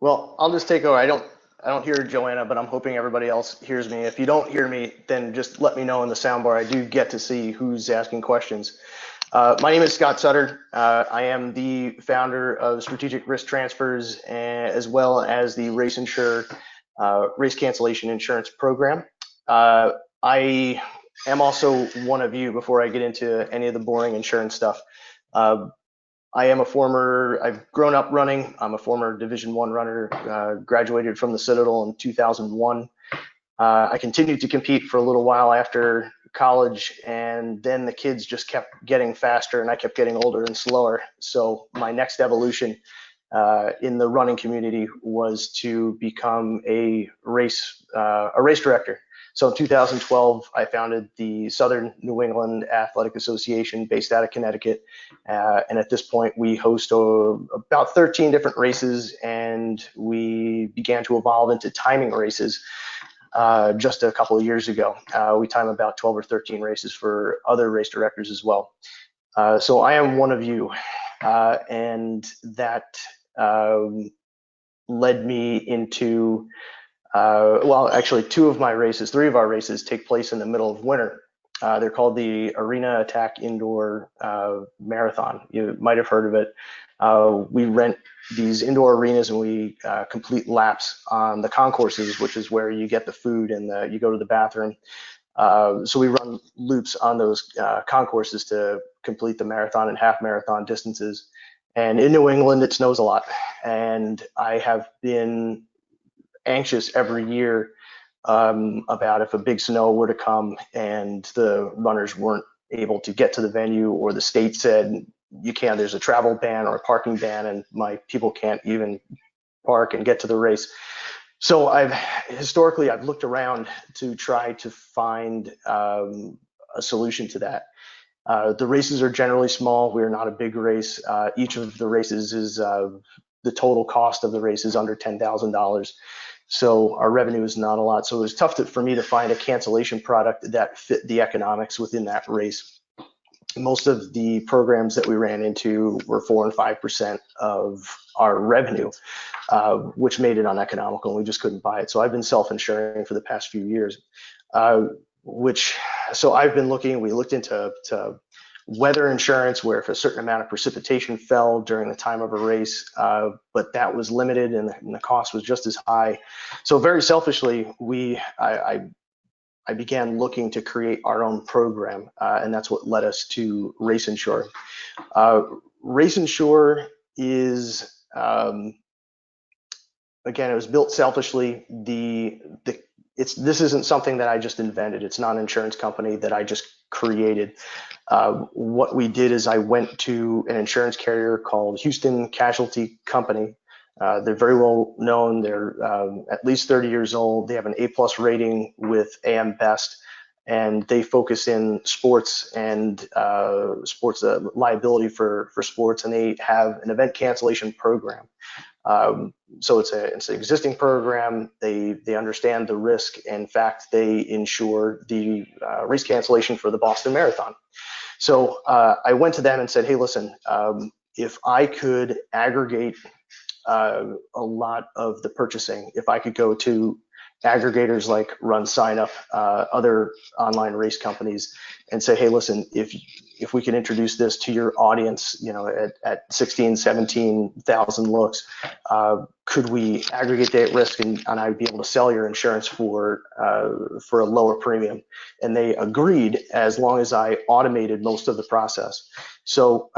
Well, I'll just take over. I don't hear Joanna, but I'm hoping everybody else hears me. If you don't hear me, then just let me know in the soundbar. I do get to see who's asking questions. My name is Scott Sutter. I am the founder of Strategic Risk Transfers, as well as the RaceInsure race cancellation insurance program. I am also one of you, before I get into any of the boring insurance stuff. I've grown up running. I'm a former Division I runner, graduated from the Citadel in 2001. I continued to compete for a little while after college, and then the kids just kept getting faster and I kept getting older and slower. So my next evolution in the running community was to become a race director. So in 2012, I founded the Southern New England Athletic Association based out of Connecticut. And at this point, we host about 13 different races, and we began to evolve into timing races just a couple of years ago. We time about 12 or 13 races for other race directors as well. So I am one of you, and that led me into well, actually, three of our races take place in the middle of winter. They're called the Arena Attack Indoor Marathon. You might have heard of it. We rent these indoor arenas and we complete laps on the concourses, which is where you get the food and you go to the bathroom. So we run loops on those concourses to complete the marathon and half marathon distances. And in New England, it snows a lot. And I have been anxious every year about if a big snow were to come and the runners weren't able to get to the venue, or the state said you can't, there's a travel ban or a parking ban, and my people can't even park and get to the race. So I've looked around to try to find a solution to that. The races are generally small. We're not a big race. Each of the races is the total cost of the race is under $10,000. So our revenue is not a lot. So it was tough for me to find a cancellation product that fit the economics within that race. Most of the programs that we ran into were 4 and 5% of our revenue, which made it uneconomical, and we just couldn't buy it. So I've been self-insuring for the past few years, so I've been we looked into weather insurance, where if a certain amount of precipitation fell during the time of a race, but that was limited and the cost was just as high. So very selfishly, I began looking to create our own program, and that's what led us to RaceInsure. RaceInsure is, again, it was built selfishly. This isn't something that I just invented. It's not an insurance company that I just created. What we did is I went to an insurance carrier called Houston Casualty Company. They're very well known. They're at least 30 years old. They have an A+ rating with AM Best, and they focus in sports and sports liability for sports, and they have an event cancellation program. So it's an existing program. They understand the risk. In fact, they insure the race cancellation for the Boston Marathon. So I went to them and said, hey, listen, if I could aggregate a lot of the purchasing, if I could go to aggregators like RunSignUp, other online race companies, and say, hey, listen, if we can introduce this to your audience, at 16, 17,000 looks, could we aggregate that risk and I'd be able to sell your insurance for a lower premium? And they agreed, as long as I automated most of the process. So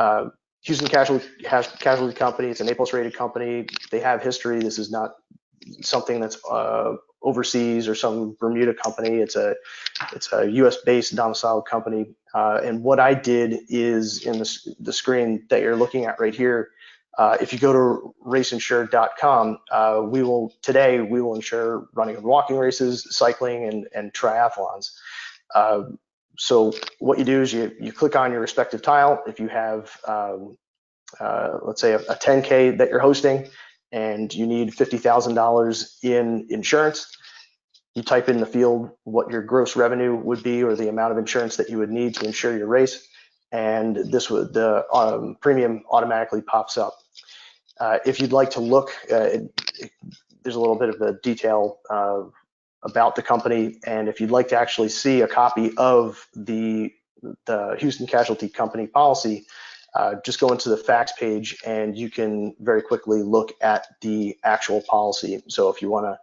Houston Casualty Company, it's an A+ rated company. They have history. This is not something that's overseas or some Bermuda company. It's a US based domiciled company. And what I did is, in the screen that you're looking at right here, if you go to RaceInsure.com, we will insure running and walking races, cycling, and triathlons. So what you do is you click on your respective tile. If you have, let's say, a 10K that you're hosting, and you need $50,000 in insurance, you type in the field what your gross revenue would be, or the amount of insurance that you would need to insure your race, and the premium automatically pops up. If you'd like to look, there's a little bit of a detail about the company, and if you'd like to actually see a copy of the Houston Casualty Company policy, just go into the facts page and you can very quickly look at the actual policy. So if you want to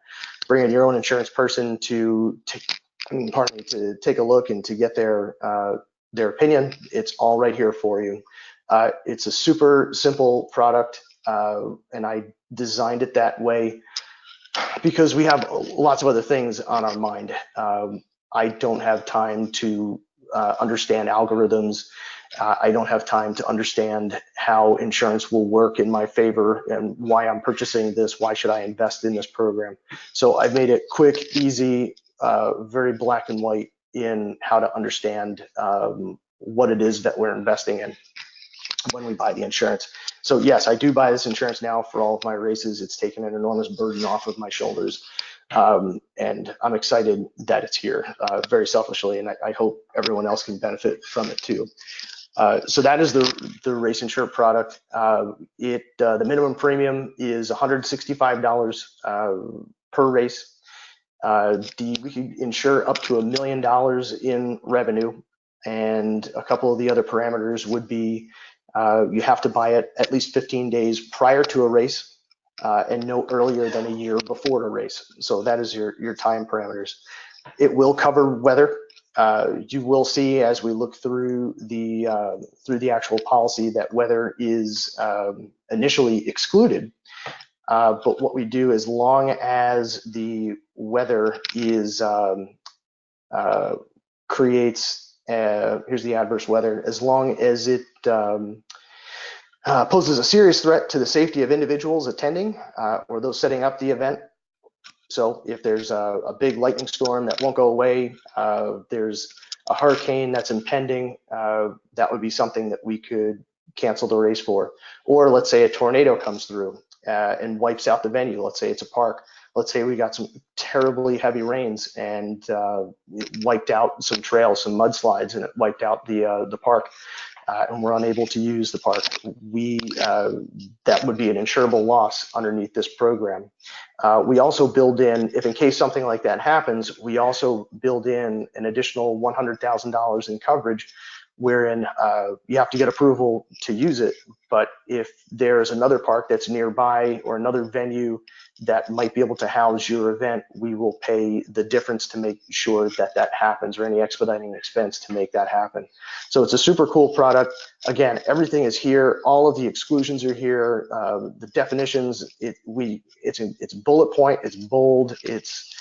bring in your own insurance person to take a look and to get their opinion, it's all right here for you. It's a super simple product, and I designed it that way because we have lots of other things on our mind. I don't have time to understand algorithms. I don't have time to understand how insurance will work in my favor and why I'm purchasing this. Why should I invest in this program? So I've made it quick, easy, very black and white in how to understand what it is that we're investing in when we buy the insurance. So yes, I do buy this insurance now for all of my races. It's taken an enormous burden off of my shoulders. And I'm excited that it's here, very selfishly, and I hope everyone else can benefit from it too. So that is the RaceInsure product. The minimum premium is $165 per race. We can insure up to $1 million in revenue, and a couple of the other parameters would be you have to buy it at least 15 days prior to a race and no earlier than a year before a race. So that is your time parameters. It will cover weather. You will see as we look through the actual policy that weather is initially excluded. But what we do, as long as the weather is creates, here's the adverse weather, as long as it poses a serious threat to the safety of individuals attending or those setting up the event. So if there's a big lightning storm that won't go away, there's a hurricane that's impending, that would be something that we could cancel the race for. Or let's say a tornado comes through and wipes out the venue. Let's say it's a park. Let's say we got some terribly heavy rains and it wiped out some trails, some mudslides, and it wiped out the park. And we're unable to use the park. That would be an insurable loss underneath this program. We also build in, if in case something like that happens, we also build in an additional $100,000 in coverage, wherein you have to get approval to use it. But if there's another park that's nearby or another venue that might be able to house your event, we will pay the difference to make sure that that happens, or any expediting expense to make that happen. So it's a super cool product. Again, everything is here. All of the exclusions are here. The definitions, it's bullet point, it's bold, it's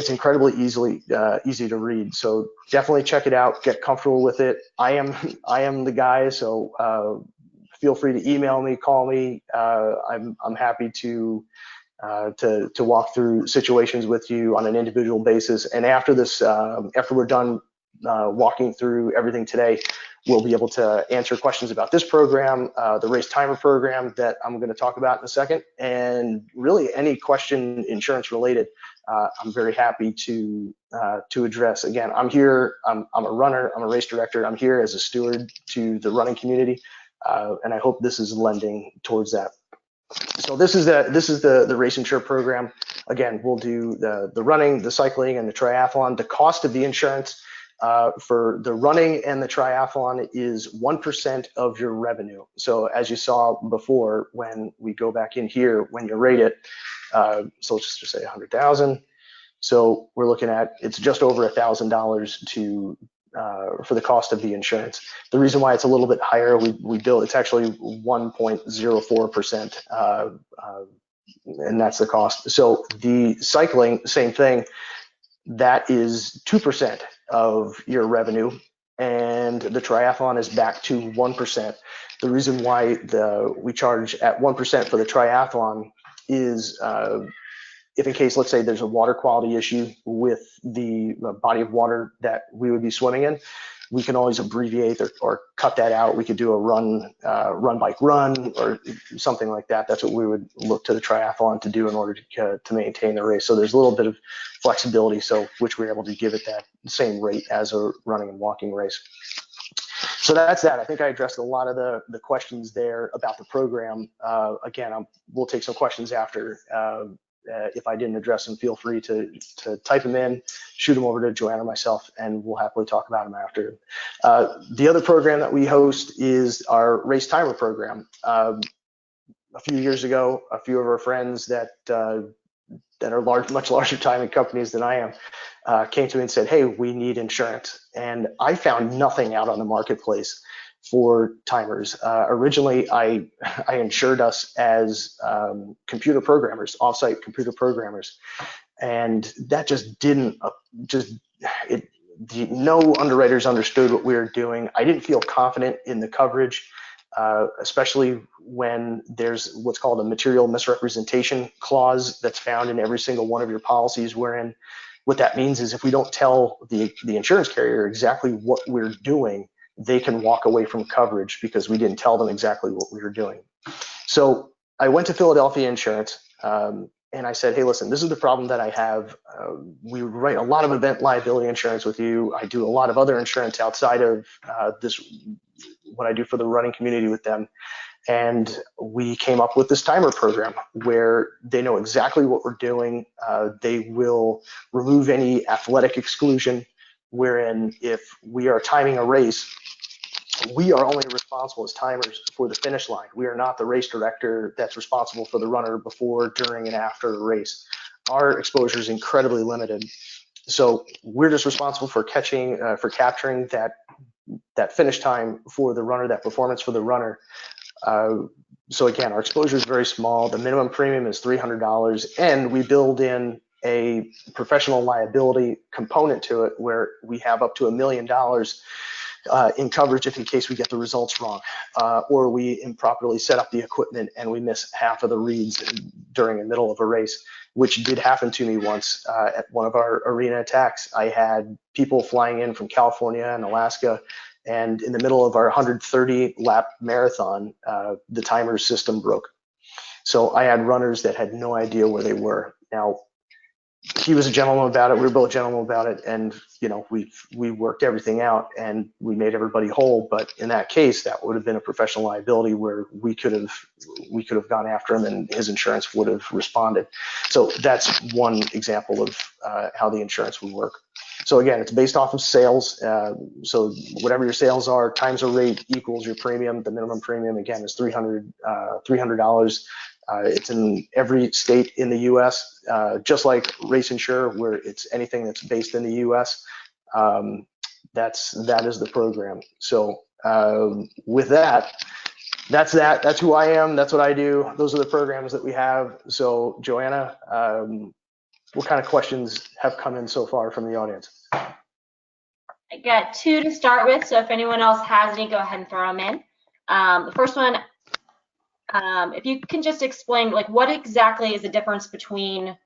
incredibly easy to read. So definitely check it out, get comfortable with it. I am the guy, so feel free to email me, call me. I'm happy to walk through situations with you on an individual basis. And after this, after we're done walking through everything today, we'll be able to answer questions about this program, the race timer program that I'm going to talk about in a second, and really any question insurance related. I'm very happy to address. Again, I'm here. I'm a runner. I'm a race director. I'm here as a steward to the running community, and I hope this is lending towards that. So this is the RaceInsure program. Again, we'll do the running, the cycling, and the triathlon. The cost of the insurance for the running and the triathlon is 1% of your revenue. So as you saw before, when we go back in here, when you rate it, so let's just say 100,000. So we're looking at, it's just over $1,000 for the cost of the insurance. The reason why it's a little bit higher, we bill, it's actually 1.04%, and that's the cost. So the cycling, same thing, that is 2% of your revenue, and the triathlon is back to 1%. The reason why we charge at 1% for the triathlon is if in case, let's say there's a water quality issue with the body of water that we would be swimming in, we can always abbreviate or cut that out. We could do a run, bike, run, or something like that. That's what we would look to the triathlon to do in order to maintain the race. So there's a little bit of flexibility, so which we're able to give it that same rate as a running and walking race. So that's that. I think I addressed a lot of the questions there about the program. Again, we'll take some questions after. If I didn't address them, feel free to type them in, shoot them over to Joanna or myself, and we'll happily talk about them after. The other program that we host is our race timer program. A few years ago, a few of our friends that are much larger timing companies than I am, came to me and said, "Hey, we need insurance." And I found nothing out on the marketplace for timers. Originally, I insured us as computer programmers, offsite computer programmers, and that just didn't no underwriters understood what we were doing. I didn't feel confident in the coverage. Especially when there's what's called a material misrepresentation clause that's found in every single one of your policies, wherein what that means is if we don't tell the insurance carrier exactly what we're doing, they can walk away from coverage because we didn't tell them exactly what we were doing. So I went to Philadelphia Insurance and I said, "Hey, listen, this is the problem that I have. We write a lot of event liability insurance with you. I do a lot of other insurance outside of what I do for the running community with them." And we came up with this timer program where they know exactly what we're doing. They will remove any athletic exclusion, wherein if we are timing a race, we are only responsible as timers for the finish line. We are not the race director that's responsible for the runner before, during, and after a race. Our exposure is incredibly limited. So we're just responsible for capturing that finish time for the runner, that performance for the runner. So again, our exposure is very small. The minimum premium is $300, and we build in a professional liability component to it where we have up to $1 million in coverage if in case we get the results wrong, or we improperly set up the equipment and we miss half of the reads during the middle of a race, which did happen to me once at one of our arena attacks. I had people flying in from California and Alaska, and in the middle of our 130 lap marathon, the timer system broke. So I had runners that had no idea where they were. Now, he was a gentleman about it. We were both gentlemen about it, and we worked everything out and we made everybody whole. But in that case, that would have been a professional liability where we could have gone after him, and his insurance would have responded. So that's one example of how the insurance would work. So again, it's based off of sales. So whatever your sales are, times a rate equals your premium. The minimum premium again is $300. It's in every state in the U.S., just like RaceInsure, where it's anything that's based in the U.S. That is the program. So with that, that's who I am. That's what I do. Those are the programs that we have. So Joanna, what kind of questions have come in so far from the audience? I got two to start with, so if anyone else has any, go ahead and throw them in. The first one, if you can just explain, like, what exactly is the difference between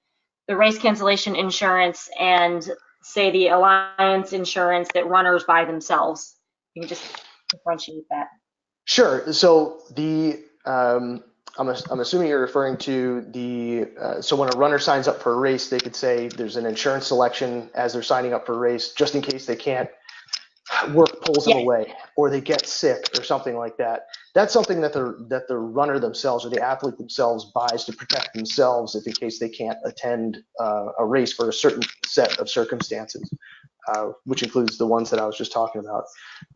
the race cancellation insurance and, say, the alliance insurance that runners buy themselves? You can just differentiate that. Sure. So I'm assuming you're referring to so when a runner signs up for a race, they could say there's an insurance selection as they're signing up for a race, just in case they can't work pulls them away, or they get sick or something like that. That's something that the runner themselves or the athlete themselves buys to protect themselves if in case they can't attend a race for a certain set of circumstances, which includes the ones that I was just talking about.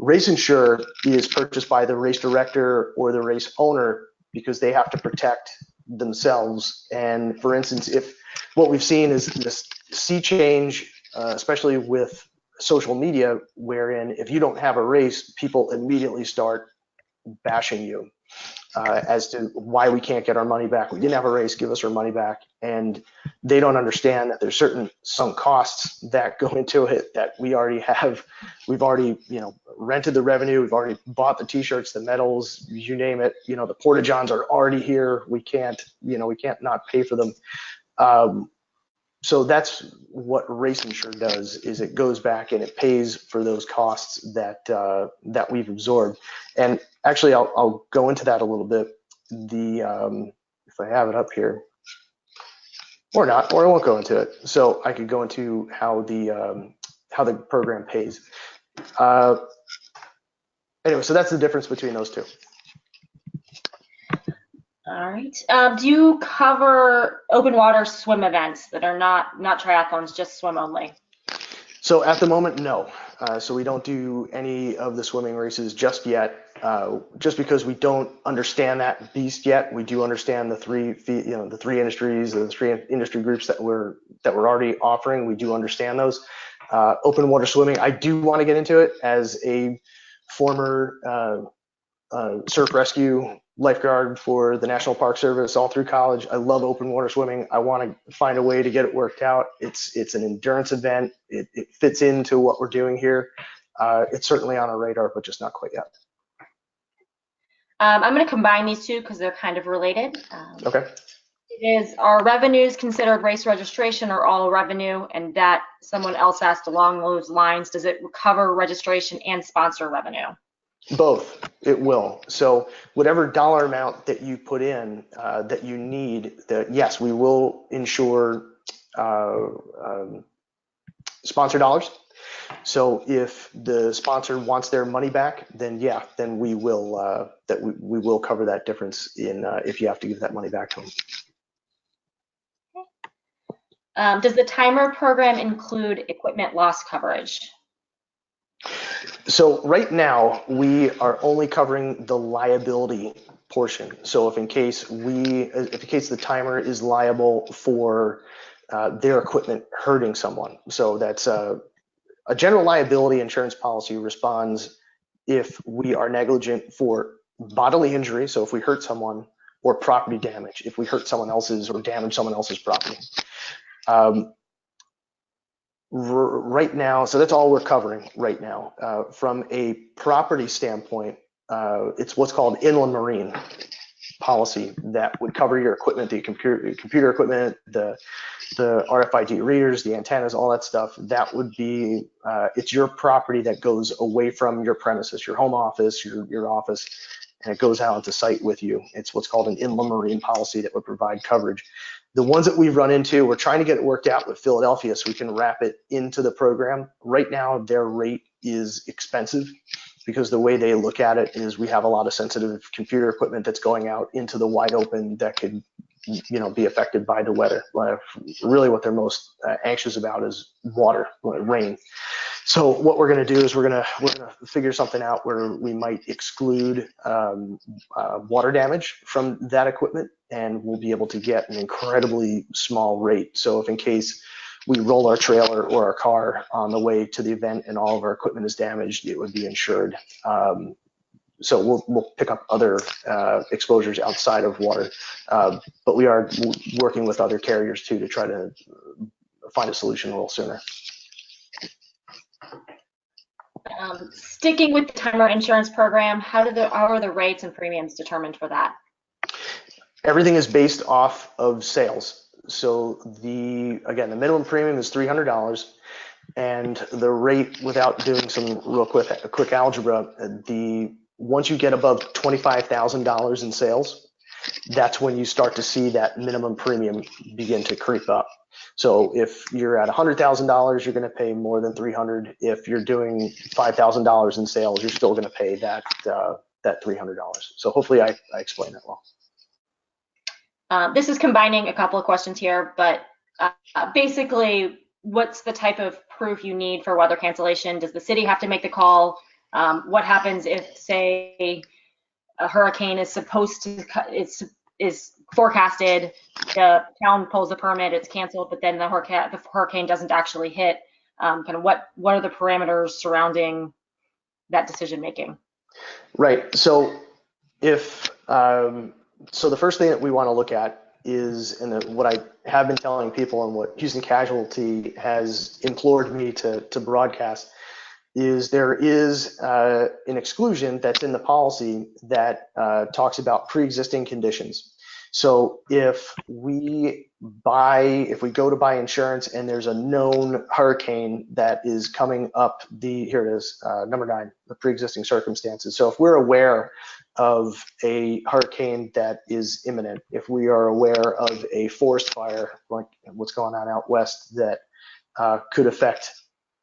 RaceInsure is purchased by the race director or the race owner because they have to protect themselves. And for instance, if what we've seen is this sea change, especially with social media, wherein if you don't have a race, people immediately start bashing you as to why we can't get our money back. We didn't have a race, give us our money back. And they don't understand that there's certain sunk costs that go into it that we already have. We've already, rented the revenue. We've already bought the t-shirts, the medals, you name it. The porta-johns are already here. We can't not pay for them. So that's what RaceInsure does, is it goes back and it pays for those costs that we've absorbed. And actually, I'll go into that a little bit. If I have it up here, or not, or I won't go into it. So I could go into how the program pays. Anyway, so that's the difference between those two. All right. Do you cover open water swim events that are not triathlons, just swim only? So at the moment, no. So we don't do any of the swimming races just yet, just because we don't understand that beast yet. We do understand the three industries, the three industry groups that we're already offering. We do understand those. Open water swimming, I do want to get into it as a former surf rescue lifeguard for the National Park Service all through college. I love open water swimming. I want to find a way to get it worked out. It's an endurance event. It fits into what we're doing here. It's certainly on our radar, but just not quite yet. I'm going to combine these two because they're kind of related. Okay. Are revenues considered race registration or all revenue? And that someone else asked along those lines, does it cover registration and sponsor revenue? Both, it will. So whatever dollar amount that you put in that you need, yes, we will insure sponsor dollars. So if the sponsor wants their money back, then yeah, then we will we will cover that difference in if you have to give that money back to them. Does the timer program include equipment loss coverage? So right now we are only covering the liability portion. So if in case the timer is liable for their equipment hurting someone, so that's a general liability insurance policy responds if we are negligent for bodily injury, so if we hurt someone, or property damage, if we hurt someone else's or damage someone else's property. Right now, so that's all we're covering right now. From a property standpoint, it's what's called inland marine policy that would cover your equipment, the computer equipment, the RFID readers, the antennas, all that stuff. That would be, it's your property that goes away from your premises, your home office, your office, and it goes out into site with you. It's what's called an inland marine policy that would provide coverage. The ones that we've run into, we're trying to get it worked out with Philadelphia so we can wrap it into the program. Right now, their rate is expensive because the way they look at it is we have a lot of sensitive computer equipment that's going out into the wide open that could, be affected by the weather. Really what they're most anxious about is water, rain. So what we're going to do is we're going to figure something out where we might exclude water damage from that equipment, and we'll be able to get an incredibly small rate. So if in case we roll our trailer or our car on the way to the event and all of our equipment is damaged, it would be insured. So we'll pick up other exposures outside of water, but we are working with other carriers too to try to find a solution a little sooner. Sticking with the timer insurance program, how are the rates and premiums determined for that? Everything is based off of sales. So the minimum premium is $300, and the rate, without doing some real quick algebra, once you get above $25,000 in sales, that's when you start to see that minimum premium begin to creep up. So if you're at $100,000, you're going to pay more than $300. If you're doing $5,000 in sales, you're still going to pay that $300. So hopefully I explained that well. This is combining a couple of questions here, but basically, what's the type of proof you need for weather cancellation? Does the city have to make the call? What happens if, say, a hurricane is forecasted, the town pulls the permit, it's canceled, but then the hurricane doesn't actually hit? Kind of what are the parameters surrounding that decision making? Right. So so the first thing that we want to look at is, and what I have been telling people and what Houston Casualty has implored me to broadcast, is there is an exclusion that's in the policy that talks about pre-existing conditions. So if we go to buy insurance and there's a known hurricane that is coming up, here it is, number 9, the pre-existing circumstances. So if we're aware of a hurricane that is imminent, if we are aware of a forest fire, like what's going on out west, that could affect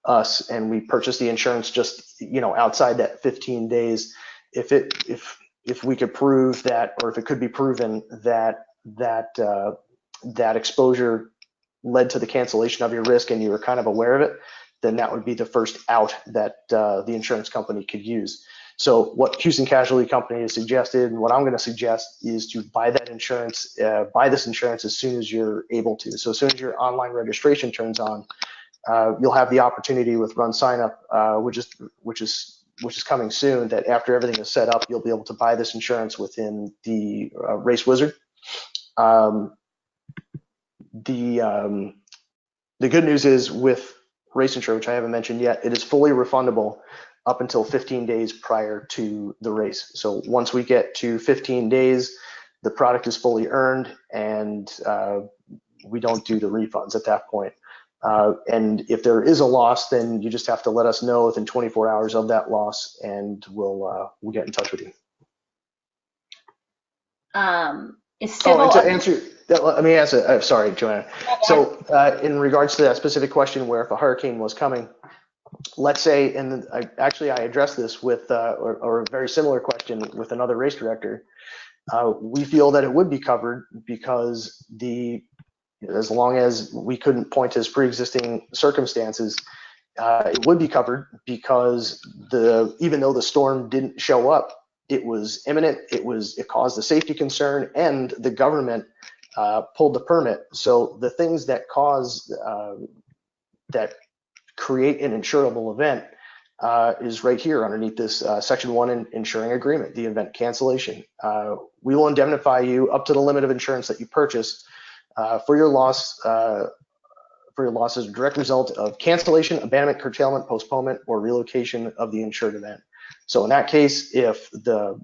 us and we purchase the insurance just, outside that 15 days, if we could prove that, or if it could be proven that that exposure led to the cancellation of your risk and you were kind of aware of it, then that would be the first out that the insurance company could use. So what Houston Casualty Company has suggested, and what I'm going to suggest, is to buy that insurance, buy this insurance as soon as you're able to. So as soon as your online registration turns on, you'll have the opportunity with RunSignUp, which is coming soon, that after everything is set up, you'll be able to buy this insurance within the Race Wizard. The good news is with RaceInsure, which I haven't mentioned yet, it is fully refundable up until 15 days prior to the race. So once we get to 15 days, the product is fully earned, and we don't do the refunds at that point. And if there is a loss, then you just have to let us know within 24 hours of that loss, and we'll get in touch with you. To answer, let me answer. Sorry, Joanna. So in regards to that specific question, where if a hurricane was coming, let's say, and I addressed this with, or a very similar question with another race director. We feel that it would be covered because as long as we couldn't point to his pre-existing circumstances, it would be covered because even though the storm didn't show up, it was imminent. It caused a safety concern, and the government pulled the permit. So the things that that create an insurable event is right here underneath this Section 1 insuring agreement, the event cancellation. We will indemnify you up to the limit of insurance that you purchase for your loss as a direct result of cancellation, abandonment, curtailment, postponement, or relocation of the insured event. So in that case, if the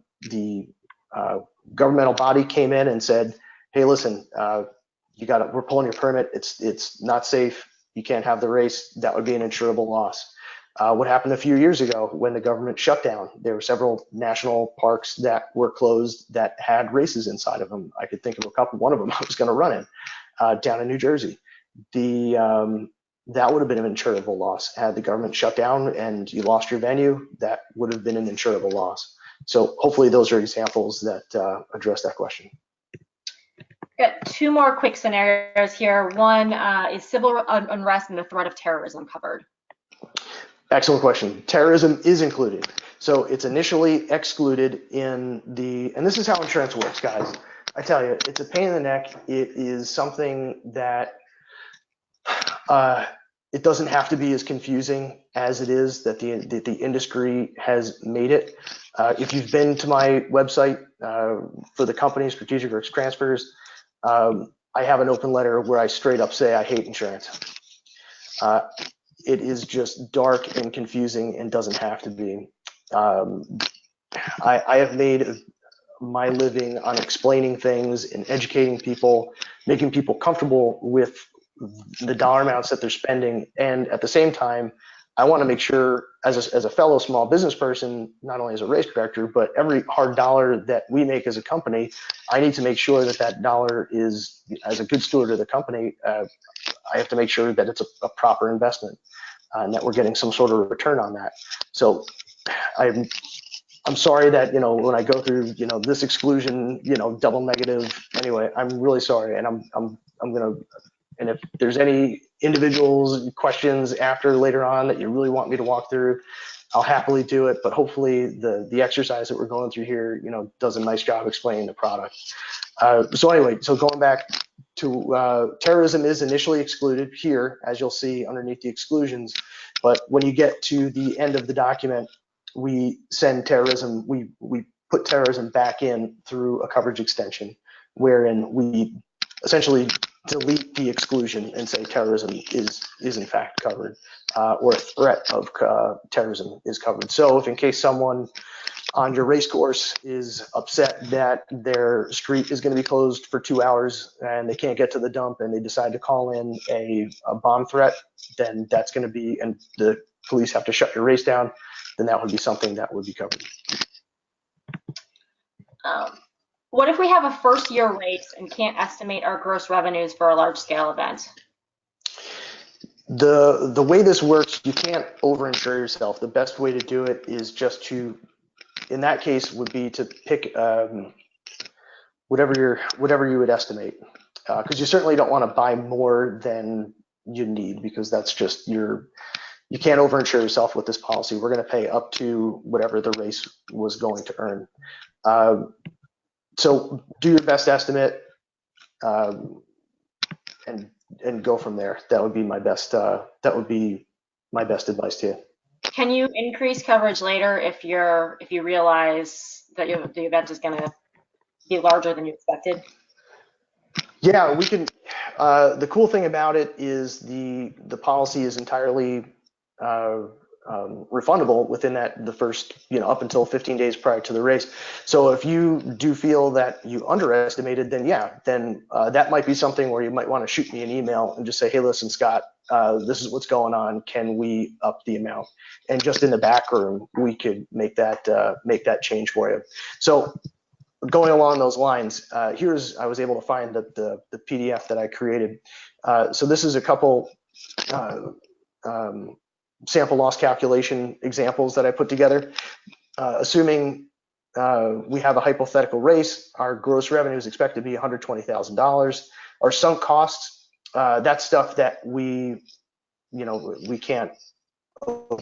governmental body came in and said, "Hey, listen, we're pulling your permit. It's not safe. You can't have the race," that would be an insurable loss. What happened a few years ago when the government shut down? There were several national parks that were closed that had races inside of them. I could think of a couple. One of them I was going to run in down in New Jersey. That would have been an insurable loss. Had the government shut down and you lost your venue, that would have been an insurable loss. So hopefully those are examples that address that question. Got two more quick scenarios here. One is civil unrest and the threat of terrorism covered? Excellent question. Terrorism is included. So it's initially excluded and this is how insurance works, guys. I tell you, it's a pain in the neck. It is something that it doesn't have to be as confusing as it is that the industry has made it. If you've been to my website for the company, Strategic Risk Transfers, I have an open letter where I straight up say I hate insurance. It is just dark and confusing and doesn't have to be. I have made my living on explaining things and educating people, making people comfortable with the dollar amounts that they're spending. And at the same time, I want to make sure as a fellow small business person, not only as a race director, but every hard dollar that we make as a company, I need to make sure that that dollar is, as a good steward of the company, I have to make sure that it's a proper investment and that we're getting some sort of return on that. So I'm sorry that, when I go through, this exclusion, double negative, anyway, I'm really sorry. And I'm going to, and if there's any individuals questions later on that you really want me to walk through, I'll happily do it. But hopefully the exercise that we're going through here, does a nice job explaining the product. So anyway, so going back to terrorism is initially excluded here, as you'll see underneath the exclusions. But when you get to the end of the document, we send terrorism, we put terrorism back in through a coverage extension, wherein we essentially delete the exclusion and say terrorism is in fact covered, or threat of terrorism is covered. So if in case someone on your race course is upset that their street is going to be closed for 2 hours and they can't get to the dump and they decide to call in a bomb threat, then that's going to be, and the police have to shut your race down, then that would be something that would be covered. What if we have a first-year race and can't estimate our gross revenues for a large-scale event? The way this works, you can't overinsure yourself. The best way to do it is just to, in that case, would be to pick whatever you would estimate, because you certainly don't want to buy more than you need, because that's just you can't overinsure yourself with this policy. We're going to pay up to whatever the race was going to earn. So do your best estimate, and go from there. That would be my best. That would be my best advice to you. Can you increase coverage later if you realize that the event is going to be larger than you expected? Yeah, we can. The cool thing about it is the policy is entirely refundable within the first, up until 15 days prior to the race. So if you do feel that you underestimated, then that might be something where you might want to shoot me an email and just say, hey, listen, Scott, this is what's going on. Can we up the amount? And just in the back room, we could make that change for you. So going along those lines, I was able to find the PDF that I created. So this is a couple sample loss calculation examples that I put together. Assuming we have a hypothetical race, our gross revenue is expected to be $120,000. Our sunk costs, that's stuff that we can't.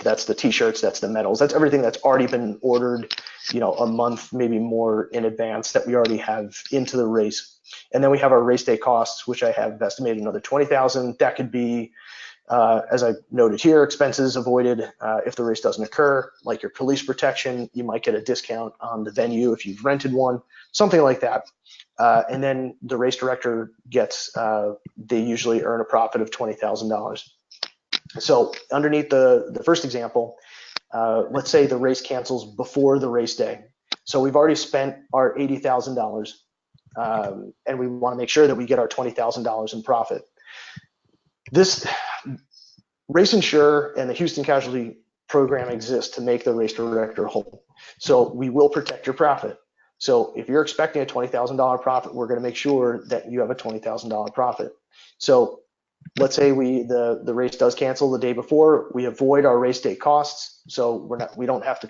That's the t-shirts, that's the medals, that's everything that's already been ordered, a month, maybe more in advance, that we already have into the race. And then we have our race day costs, which I have estimated another $20,000. That could be, as I noted here, expenses avoided if the race doesn't occur, like your police protection. You might get a discount on the venue if you've rented one, something like that. And then the race director gets, they usually earn a profit of $20,000. So underneath the first example, let's say the race cancels before the race day. So we've already spent our $80,000, and we want to make sure that we get our $20,000 in profit. This RaceInsure and the Houston Casualty Program exists to make the race director whole. So we will protect your profit. So if you're expecting a $20,000 profit, we're going to make sure that you have a $20,000 profit. So let's say the race does cancel the day before, we avoid our race day costs. So we don't have to,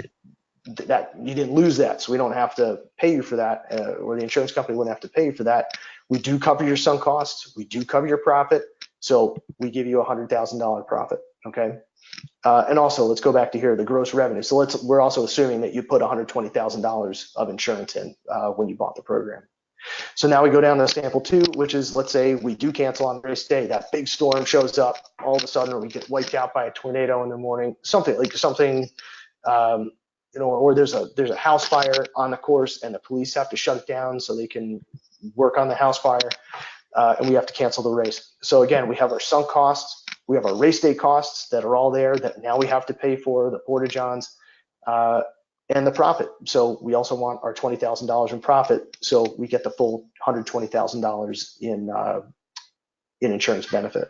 you didn't lose that. So we don't have to pay you for that, or the insurance company wouldn't have to pay you for that. We do cover your sunk costs. We do cover your profit. So we give you a $100,000 profit. Okay. And also let's go back to here, the gross revenue. So we're also assuming that you put $120,000 of insurance in when you bought the program. So now we go down to sample 2, which is, let's say we do cancel on race day. That big storm shows up. All of a sudden, we get wiped out by a tornado in the morning. Something, or there's a house fire on the course, and the police have to shut it down so they can work on the house fire, and we have to cancel the race. So again, we have our sunk costs. We have our race day costs that are all there that now we have to pay for, the porta-johns, and the profit. So we also want our $20,000 in profit, so we get the full $120,000 in insurance benefit.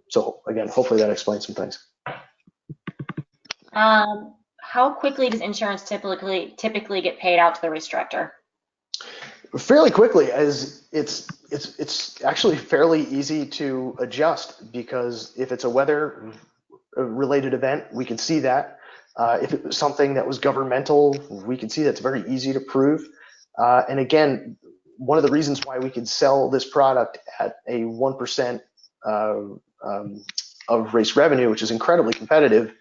So again, hopefully that explains some things. How quickly does insurance typically get paid out to the race director? Fairly quickly, as it's actually fairly easy to adjust, because if it's a weather related event, we can see that. If it was something that was governmental, we can see that's very easy to prove. And again, one of the reasons why we can sell this product at a 1% of race revenue, which is incredibly competitive,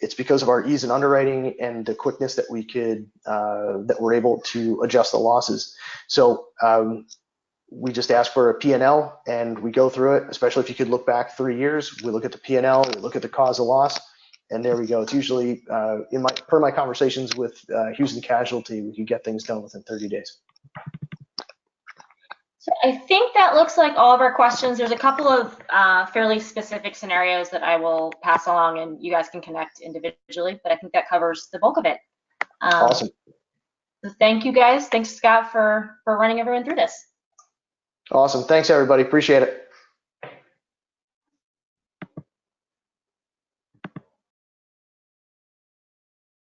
it's because of our ease in underwriting and the quickness that that we're able to adjust the losses. So we just ask for a P&L and we go through it, especially if you could look back 3 years. We look at the P&L, we look at the cause of loss, and there we go. It's usually, per my conversations with Houston Casualty, we can get things done within 30 days. So I think that looks like all of our questions. There's a couple of fairly specific scenarios that I will pass along, and you guys can connect individually, but I think that covers the bulk of it. Awesome. So thank you guys. Thanks, Scott, for running everyone through this. Awesome. Thanks, everybody. Appreciate it.